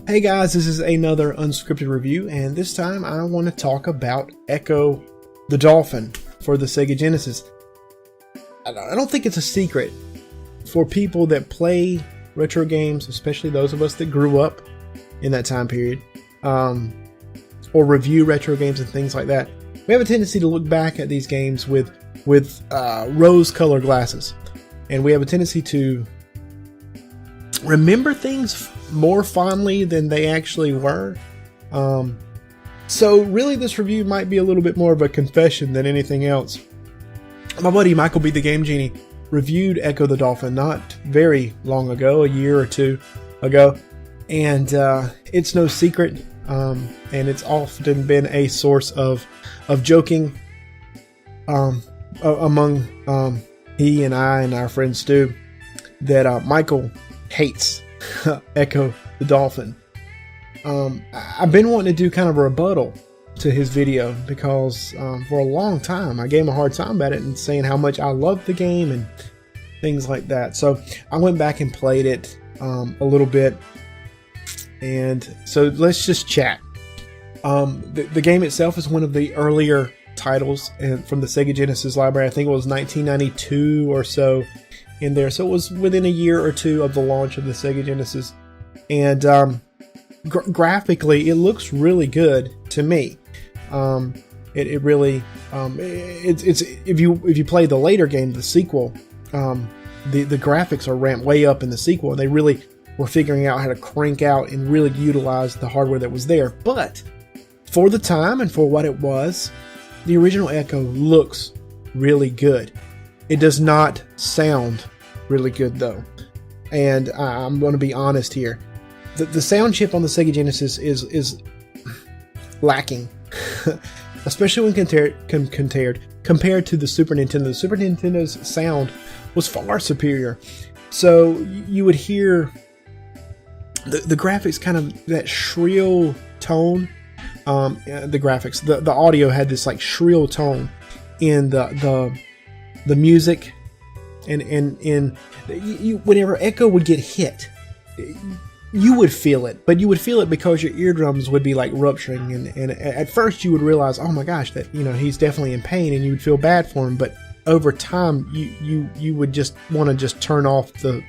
Hey guys, this is another Unscripted review, and this time I want to talk about Ecco the Dolphin for the Sega Genesis. I don't think it's a secret for people that play retro games, especially those of us that grew up in that time period, or review retro games and things like that. We have a tendency to look back at these games with rose-colored glasses, and we have a tendency to remember things more fondly than they actually were. So really this review might be a little bit more of a confession than anything else. My buddy MichaelBtheGameGenie reviewed Ecco the Dolphin not very long ago, a year or two ago, and it's no secret, and it's often been a source of joking among he and I and our friend Stu, that Michael hates Ecco the Dolphin. I've been wanting to do kind of a rebuttal to his video because for a long time I gave him a hard time about it and saying how much I love the game and things like that. So I went back and played it a little bit, and so let's just chat. The game itself is one of the earlier titles from the Sega Genesis library. I think it was 1992 or so in there, so it was within a year or two of the launch of the Sega Genesis, and graphically it looks really good to me. It really it's if you play the later game, the sequel, the graphics are ramped way up in the sequel, and they really were figuring out how to crank out and really utilize the hardware that was there. But for the time and for what it was, the original Ecco looks really good. It does not sound really good though, and I'm going to be honest here. The sound chip on the Sega Genesis is lacking, especially when compared to the Super Nintendo. The Super Nintendo's sound was far superior, so you would hear the graphics, kind of that shrill tone. The audio had this like shrill tone in the music, and whenever Ecco would get hit, you would feel it, but you would feel it because your eardrums would be like rupturing, and at first you would realize, oh my gosh, that he's definitely in pain, and you would feel bad for him. But over time you would just want to just turn off the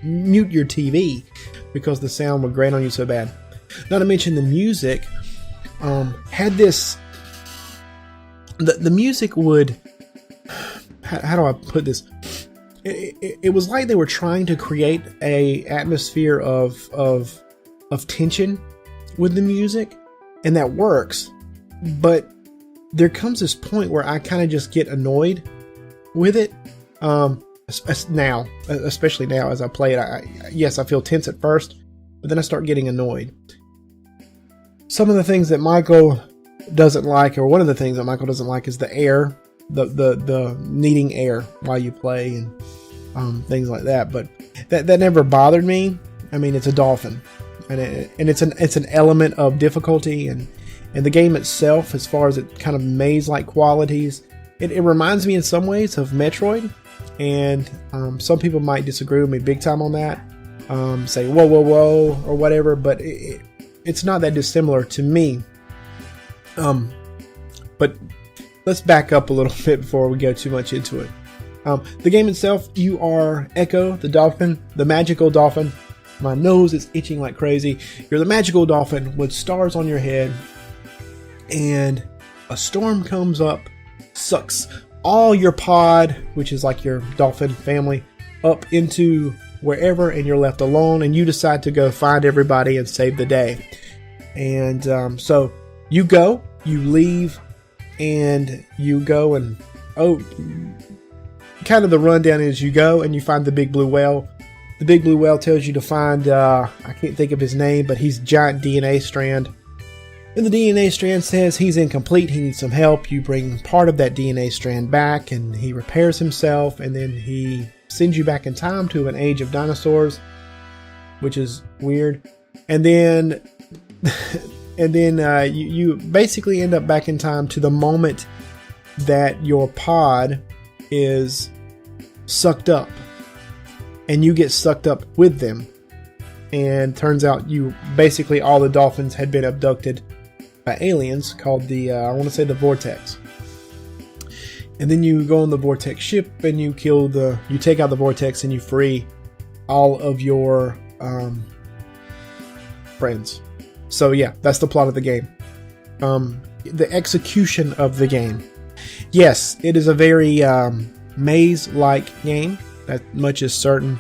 mute your TV because the sound would grate on you so bad. Not to mention the music had this, the music would, how do I put this? It was like they were trying to create a atmosphere of tension with the music, and that works. But there comes this point where I kind of just get annoyed with it. Especially now as I play it, yes, I feel tense at first, but then I start getting annoyed. Some of the things that Michael doesn't like, or one of the things that Michael doesn't like, is the air. The needing air while you play and things like that, but that never bothered me. I mean, it's a dolphin, and it's an element of difficulty, and the game itself, as far as it kind of maze-like qualities, it reminds me in some ways of Metroid, and some people might disagree with me big time on that, say whoa or whatever, but it's not that dissimilar to me. But let's back up a little bit before we go too much into it. The game itself, you are Ecco the Dolphin, the magical dolphin. My nose is itching like crazy. You're the magical dolphin with stars on your head, and a storm comes up, sucks all your pod, which is like your dolphin family, up into wherever, and you're left alone, and you decide to go find everybody and save the day. And so you leave, and you go, and kind of the rundown is you go and you find the big blue whale. The big blue whale tells you to find, I can't think of his name, but he's a giant DNA strand. And the DNA strand says he's incomplete, he needs some help. You bring part of that DNA strand back, and he repairs himself, and then he sends you back in time to an age of dinosaurs, which is weird. And then you basically end up back in time to the moment that your pod is sucked up, and you get sucked up with them. and turns out basically all the dolphins had been abducted by aliens called the I want to say the Vortex. And then you go on the Vortex ship and you take out the Vortex and you free all of your friends. So yeah, that's the plot of the game. The execution of the game. Yes, it is a very maze-like game. That much is certain.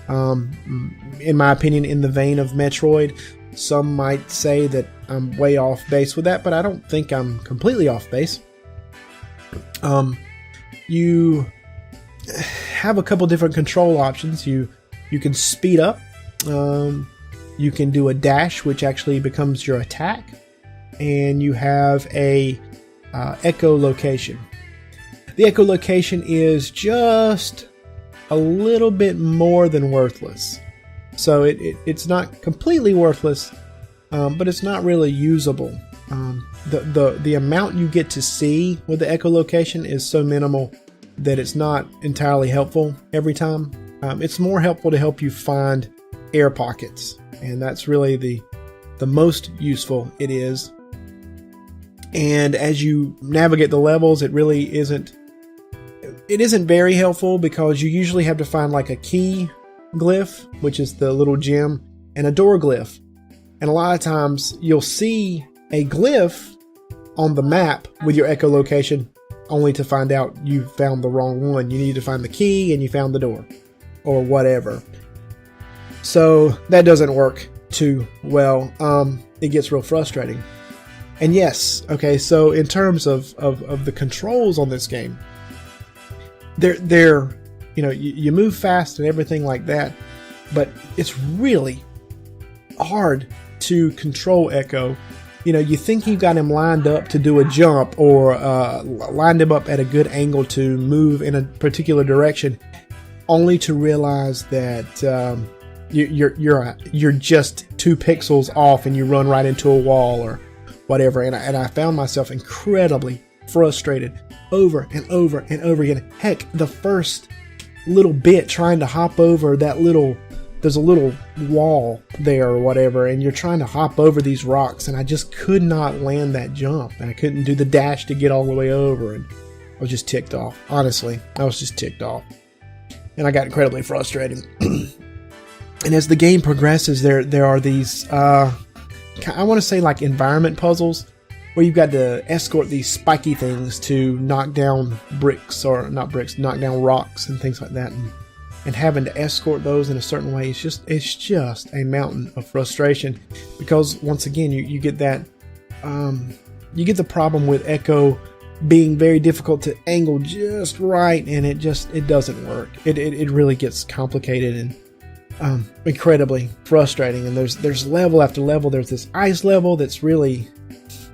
In my opinion, in the vein of Metroid. Some might say that I'm way off base with that, but I don't think I'm completely off base. You have a couple different control options. You can speed up. You can do a dash, which actually becomes your attack. And you have a echolocation. The echolocation is just a little bit more than worthless. So it's not completely worthless, but it's not really usable. The amount you get to see with the echolocation is so minimal that it's not entirely helpful every time. It's more helpful to help you find air pockets, and that's really the most useful it is. And as you navigate the levels, it really isn't very helpful, because you usually have to find like a key glyph, which is the little gem, and a door glyph. And a lot of times you'll see a glyph on the map with your echolocation, only to find out you found the wrong one. You need to find the key and you found the door, or whatever. So that doesn't work too well. It gets real frustrating. And yes, okay, so in terms of the controls on this game, they're you move fast and everything like that, but it's really hard to control Echo. You think you got him lined up to do a jump, or lined him up at a good angle to move in a particular direction, only to realize that you're just 2 pixels off and you run right into a wall or whatever. And I found myself incredibly frustrated over and over and over again. Heck, the first little bit trying to hop over there's a little wall there or whatever, and you're trying to hop over these rocks, and I just could not land that jump, and I couldn't do the dash to get all the way over, and I was just ticked off. Honestly, I was just ticked off, and I got incredibly frustrated. And as the game progresses, there are these I want to say like environment puzzles, where you've got to escort these spiky things to knock down knock down rocks and things like that, and having to escort those in a certain way, it's just a mountain of frustration, because once again you get that you get the problem with Echo being very difficult to angle just right, and it doesn't work. It really gets complicated and incredibly frustrating. And there's level after level. There's this ice level that's really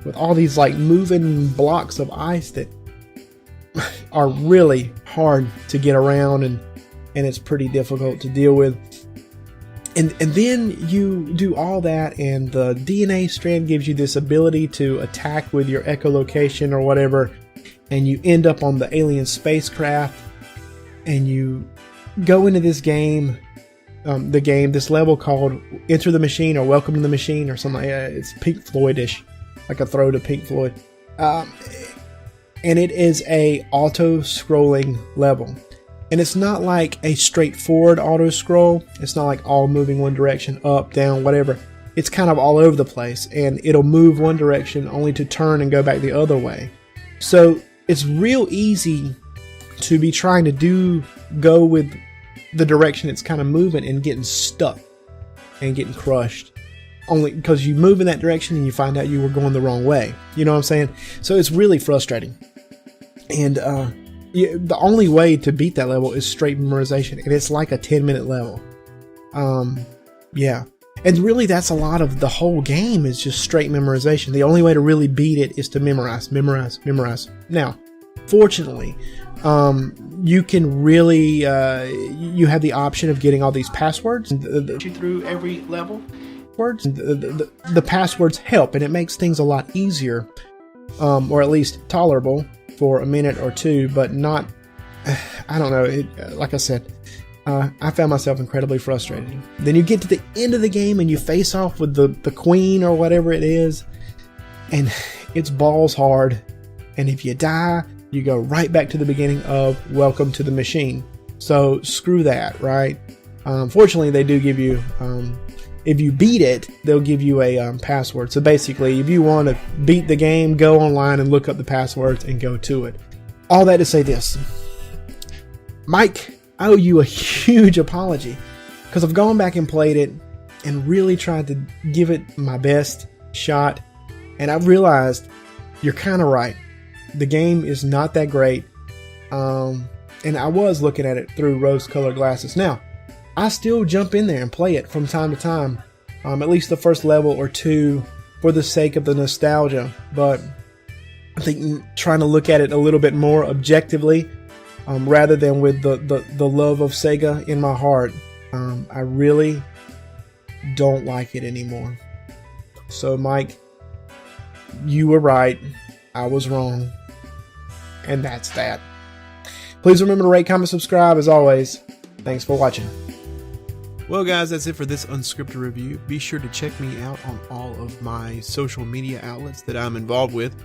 with all these like moving blocks of ice that are really hard to get around, and it's pretty difficult to deal with. And then you do all that, and the DNA strand gives you this ability to attack with your echolocation or whatever, and you end up on the alien spacecraft, and you go into this game, this level called Enter the Machine or Welcome to the Machine or something like that. It's Pink Floyd-ish, like a throw to Pink Floyd. And it is a auto-scrolling level. And it's not like a straightforward auto-scroll. It's not like all moving one direction, up, down, whatever. It's kind of all over the place, and it'll move one direction only to turn and go back the other way. So it's real easy to be trying to go with the direction it's kind of moving and getting stuck and getting crushed. Only because you move in that direction and you find out you were going the wrong way. You know what I'm saying? So it's really frustrating. And the only way to beat that level is straight memorization, and it's like a 10-minute level. Yeah. And really, that's a lot of the whole game is just straight memorization. The only way to really beat it is to memorize. Now, fortunately, you can really, you have the option of getting all these passwords through every level. The passwords help, and it makes things a lot easier, or at least tolerable for a minute or two, but not, I don't know, like I said, I found myself incredibly frustrated. Then you get to the end of the game and you face off with the queen or whatever it is, and it's balls hard. And if you die, you go right back to the beginning of Welcome to the Machine. So screw that, right? Fortunately, they do give you, if you beat it, they'll give you a password. So basically, if you want to beat the game, go online and look up the passwords and go to it. All that to say this, Mike, I owe you a huge apology because I've gone back and played it and really tried to give it my best shot. And I've realized you're kind of right. The game is not that great. And I was looking at it through rose-colored glasses. Now, I still jump in there and play it from time to time. At least the first level or two for the sake of the nostalgia. But I think trying to look at it a little bit more objectively, rather than with the love of Sega in my heart, I really don't like it anymore. So Mike, you were right. I was wrong. And that's that. Please remember to rate, comment, subscribe. As always, thanks for watching. Well guys, that's it for this Unscripted review. Be sure to check me out on all of my social media outlets that I'm involved with.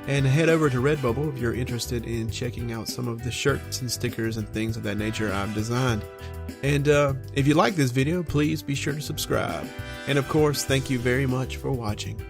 And head over to Redbubble if you're interested in checking out some of the shirts and stickers and things of that nature I've designed. And if you like this video, please be sure to subscribe. And of course, thank you very much for watching.